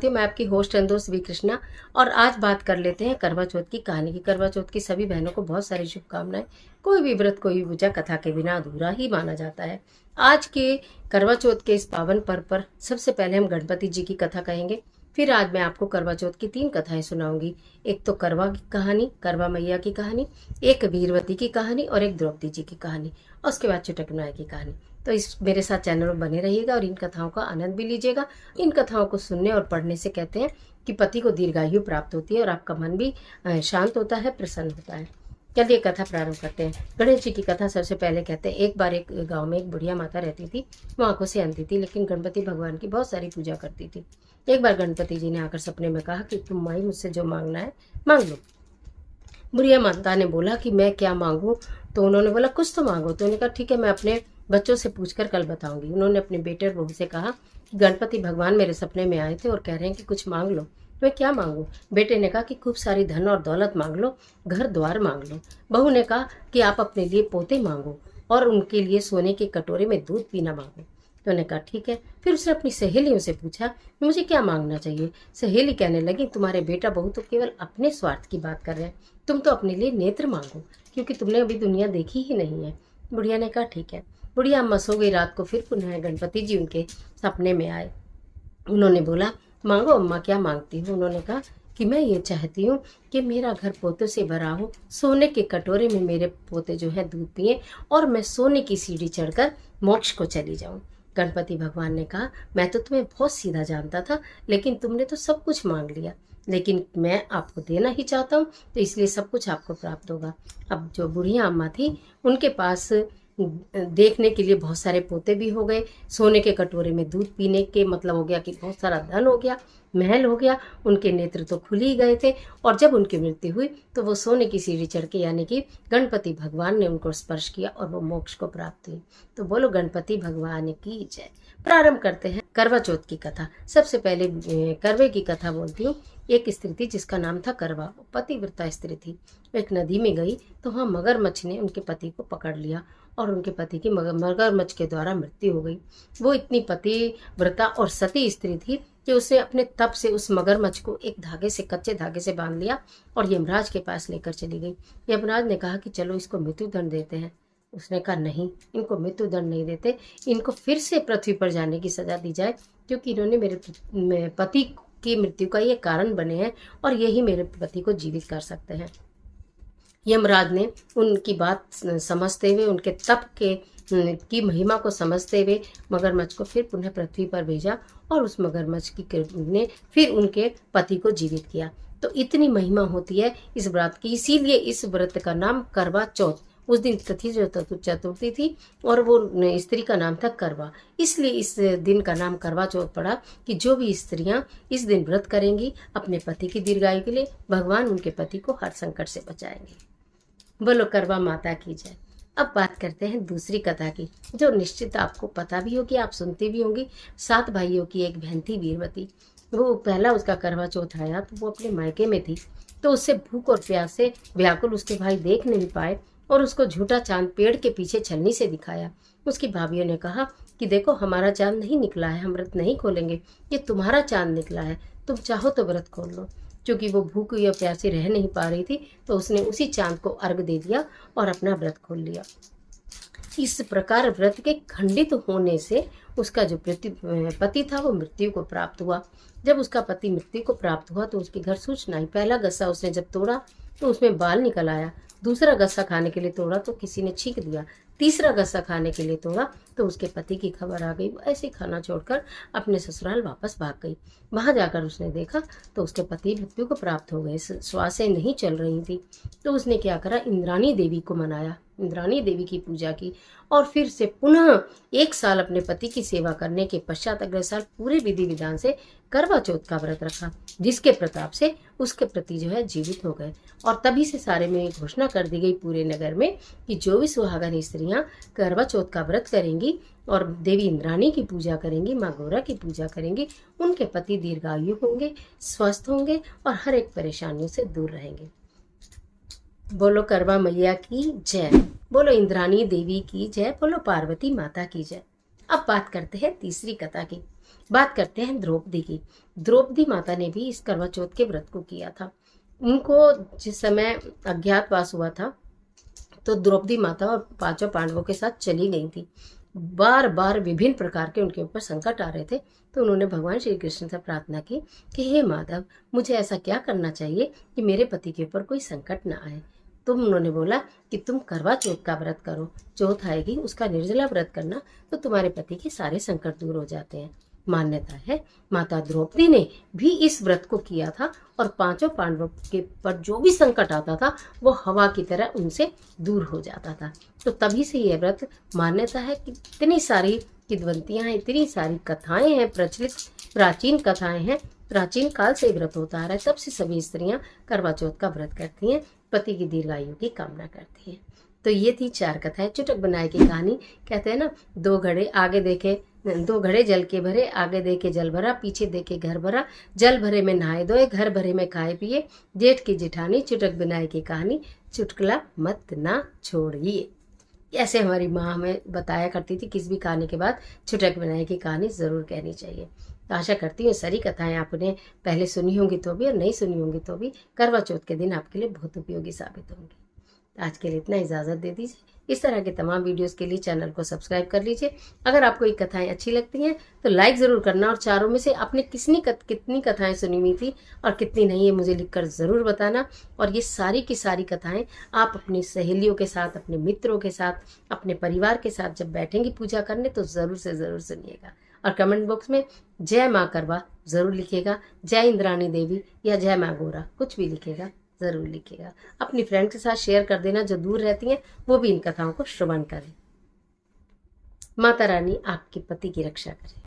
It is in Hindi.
मैं आपकी होस्ट एंड दोस्त वी कृष्णा। और आज बात कर लेते हैं करवा चौथ की कहानी की। करवा चौथ की सभी बहनों को बहुत सारी शुभकामनाएं। कोई भी व्रत कोई भी पूजा कथा के बिना अधूरा ही माना जाता है। आज के करवा चौथ के इस पावन पर्व पर सबसे पहले हम गणपति जी की कथा कहेंगे। फिर आज मैं आपको करवा चौथ की 3 कथाएं सुनाऊंगी। एक तो करवा की कहानी, करवा मैया की कहानी, एक वीरवती की कहानी और एक द्रौपदी जी की कहानी, और उसके बाद चुटक विनायक की कहानी। तो इस मेरे साथ चैनल में बने रहिएगा और इन कथाओं का आनंद भी लीजिएगा। इन कथाओं को सुनने और पढ़ने से कहते हैं कि पति को दीर्घायु प्राप्त होती है और आपका मन भी शांत होता है, प्रसन्न होता है। चलिए कथा प्रारंभ करते हैं। गणेश जी की कथा सबसे पहले कहते हैं। एक बार एक गांव में एक बुढ़िया माता रहती थी। वो आंखों से अंधी थी, लेकिन गणपति भगवान की बहुत सारी पूजा करती थी। एक बार गणपति जी ने आकर सपने में कहा कि तुम माई मुझसे जो मांगना है मांग लो। बुढ़िया माता ने बोला कि मैं क्या मांगूं? तो उन्होंने बोला कुछ तो मांगो। तो उन्होंने कहा ठीक है, मैं अपने बच्चों से पूछकर कल बताऊंगी। उन्होंने अपने बेटे और बहू से कहा कि गणपति भगवान मेरे सपने में आए थे और कह रहे हैं कि कुछ मांग लो। मैं क्या मांगू? बेटे ने कहा कि खूब सारी धन और दौलत मांग लो, घर द्वार मांग लो। बहू ने कहा कि आप अपने लिए पोते मांगो और उनके लिए सोने के कटोरे में दूध पीना मांगो। तो उन्होंने कहा ठीक है। फिर उसने अपनी सहेलियों से पूछा मुझे क्या मांगना चाहिए। सहेली कहने लगी तुम्हारे बेटा बहू तो केवल अपने स्वार्थ की बात कर रहे हैं, तुम तो अपने लिए नेत्र मांगो, क्योंकि तुमने अभी दुनिया देखी ही नहीं है। बुढ़िया ने कहा ठीक है। बुढ़िया अम्मा सो गई। रात को फिर पुनः गणपति जी उनके सपने में आए। उन्होंने बोला मांगो अम्मा, क्या मांगती हो? उन्होंने कहा कि मैं ये चाहती हूँ कि मेरा घर पोतों से भरा हो, सोने के कटोरे में मेरे पोते जो है दूध पिए और मैं सोने की सीढ़ी चढ़कर मोक्ष को चली जाऊं। गणपति भगवान ने कहा मैं तो तुम्हें बहुत सीधा जानता था, लेकिन तुमने तो सब कुछ मांग लिया, लेकिन मैं आपको देना ही चाहता हूँ, तो इसलिए सब कुछ आपको प्राप्त होगा। अब जो बुढ़िया अम्मा थी उनके पास देखने के लिए बहुत सारे पोते भी हो गए। सोने के कटोरे में दूध पीने के मतलब हो गया कि बहुत सारा धन हो गया, महल हो गया। उनके नेत्र तो खुल ही गए थे। और जब उनकी मृत्यु हुई तो वो सोने की सीढ़ी चढ़ के यानी कि गणपति भगवान ने उनको स्पर्श किया और वो मोक्ष को प्राप्त हुई। तो बोलो गणपति भगवान की जय। प्रारंभ करते हैं करवा चौथ की कथा। सबसे पहले करवे की कथा बोलती हूँ। एक स्त्री थी जिसका नाम था करवा। वो पतिव्रता स्त्री थी। एक नदी में गई तो वहाँ मगरमच्छ ने उनके पति को पकड़ लिया और उनके पति की मगरमच्छ के द्वारा मृत्यु हो गई। वो इतनी पतिव्रता और सती स्त्री थी कि उसने अपने तप से उस मगरमच्छ को एक धागे से, कच्चे धागे से बांध लिया और यमराज के पास लेकर चली गई। यमराज ने कहा कि चलो इसको मृत्यु दंड देते हैं। उसने कहा नहीं, इनको मृत्यु दंड नहीं देते, इनको फिर से पृथ्वी पर जाने की सजा दी जाए, क्योंकि इन्होंने मेरे पति की मृत्यु का ये कारण बने हैं और यही मेरे पति को जीवित कर सकते हैं। यमराज ने उनकी बात समझते हुए, उनके तप की महिमा को समझते हुए मगरमच्छ को फिर पुनः पृथ्वी पर भेजा और उस मगरमच्छ की ने फिर उनके पति को जीवित किया। तो इतनी महिमा होती है इस व्रत की, इसीलिए इस व्रत का नाम करवा चौथ। उस दिन तिथि जो चतुर्थी थी और वो स्त्री का नाम था करवा, इसलिए इस दिन का नाम करवा चौथ पड़ा कि जो भी स्त्रियां इस दिन व्रत करेंगी अपने पति की दीर्घायु के लिए, भगवान उनके पति को हर संकट से बचाएंगे। बोलो करवा माता की जय। अब बात करते हैं दूसरी कथा की, जो निश्चित आपको पता भी होगी, आप सुनती भी होंगी। 7 भाइयों की एक बहन थी वीरवती। वो पहला उसका करवा चौथ आया तो वो अपने मायके में थी, तो उससे भूख और प्यास से व्याकुल उसके भाई देख नहीं पाए और उसको झूठा चांद पेड़ के पीछे छलनी से दिखाया। उसकी भाभियों ने कहा कि देखो हमारा चांद नहीं निकला है, हम व्रत नहीं खोलेंगे, ये तुम्हारा चांद निकला है, तुम चाहो तो व्रत खोल लो। क्योंकि वो भूखी या प्यासी रह नहीं पा रही थी तो उसने उसी चांद को अर्घ दे दिया और अपना व्रत खोल लिया। इस प्रकार व्रत के खंडित होने से उसका जो पति था वो मृत्यु को प्राप्त हुआ। जब उसका पति मृत्यु को प्राप्त हुआ तो उसके घर सूचना आई। पहला गस्सा उसने जब तोड़ा तो उसमें बाल निकल आया। दूसरा गस्सा खाने के लिए तोड़ा तो किसी ने छींक दिया। तीसरा गस्सा खाने के लिए तोड़ा तो उसके पति की खबर आ गई। वो ऐसे खाना छोड़कर अपने ससुराल वापस भाग गई। वहां जाकर उसने देखा तो उसके पति मृत्यु को प्राप्त हो गए, श्वासें नहीं चल रही थी। तो उसने क्या करा, इंद्राणी देवी को मनाया, इंद्राणी देवी की पूजा की और फिर से पुनः 1 साल अपने पति की सेवा करने के पश्चात अगले साल पूरे विधि विधान से करवा चौथ का व्रत रखा, जिसके प्रताप से उसके प्रति जो है जीवित हो गए। और तभी से सारे में घोषणा कर दी गई पूरे नगर में कि जो भी सुहागन स्त्रियां करवा चौथ का व्रत करेंगी और देवी इंद्राणी की पूजा करेंगी, माँ गौरा की पूजा करेंगी, उनके पति दीर्घायु होंगे, स्वस्थ होंगे और हर एक परेशानियों से दूर रहेंगे। बोलो करवा मैया की जय। बोलो इंद्राणी देवी की जय। बोलो पार्वती माता की जय। अब बात करते हैं तीसरी कथा की। बात करते हैं द्रौपदी की। द्रौपदी माता ने भी इस करवा चौथ के व्रत को किया था। उनको जिस समय अज्ञातवास हुआ था तो द्रौपदी माता और पांचों पांडवों के साथ चली गई थी। बार बार विभिन्न प्रकार के उनके ऊपर संकट आ रहे थे, तो उन्होंने भगवान श्री कृष्ण से प्रार्थना की कि हे माधव, मुझे ऐसा क्या करना चाहिए कि मेरे पति के ऊपर कोई संकट ना आए। तो उन्होंने बोला कि तुम करवा चौथ का व्रत करो, चौथ आएगी उसका निर्जला व्रत करना, तो तुम्हारे पति के सारे संकट दूर हो जाते हैं। मान्यता है माता द्रौपदी ने भी इस व्रत को किया था और पांचों पांडवों के पर जो भी संकट आता था वो हवा की तरह उनसे दूर हो जाता था। तो तभी से यह व्रत मान्यता है कि इतनी सारी किंवदंतियां हैं, इतनी सारी कथाएं हैं, प्रचलित प्राचीन कथाएं हैं, प्राचीन काल से व्रत होता आ रहा है। तब से सभी स्त्रियां करवा चौथ का व्रत करती हैं, पति की दीर्घायु की कामना करती हैं। तो ये थी 4 कथाएं चुटक बनाए की कहानी। कहते हैं ना, 2 घड़े आगे देखे, 2 घड़े जल के भरे, आगे देखे जल भरा, पीछे देखे घर भरा, जल भरे में नहाए धोए, घर भरे में खाए पिए, जेठ की जेठानी, चुटक बनाए की कहानी, चुटकुला मत ना छोड़िए। ऐसे हमारी माँ हमें बताया करती थी, किस भी कहानी के बाद चुटक बनाए की कहानी जरूर कहनी चाहिए। तो आशा करती हूँ सारी कथाएं आपने पहले सुनी होंगी तो भी और नहीं सुनी होंगी तो भी करवा चौथ के दिन आपके लिए बहुत उपयोगी साबित होंगी। आज के लिए इतना, इजाज़त दे दीजिए। इस तरह के तमाम वीडियोस के लिए चैनल को सब्सक्राइब कर लीजिए। अगर आपको ये कथाएं अच्छी लगती हैं तो लाइक ज़रूर करना, और चारों में से आपने कितनी कथाएं सुनी हुई थी और कितनी नहीं है मुझे लिखकर ज़रूर बताना। और ये सारी की सारी कथाएं आप अपनी सहेलियों के साथ, अपने मित्रों के साथ, अपने परिवार के साथ जब बैठेंगी पूजा करने तो ज़रूर से ज़रूर सुनिएगा। और कमेंट बॉक्स में जय माँ करवा ज़रूर लिखिएगा, जय इंद्राणी देवी या जय माँ गोरा, कुछ भी लिखेगा ज़रूर लिखिएगा। अपनी फ्रेंड के साथ शेयर कर देना, जो दूर रहती हैं वो भी इन कथाओं को श्रवण करें। माता रानी आपके पति की रक्षा करें।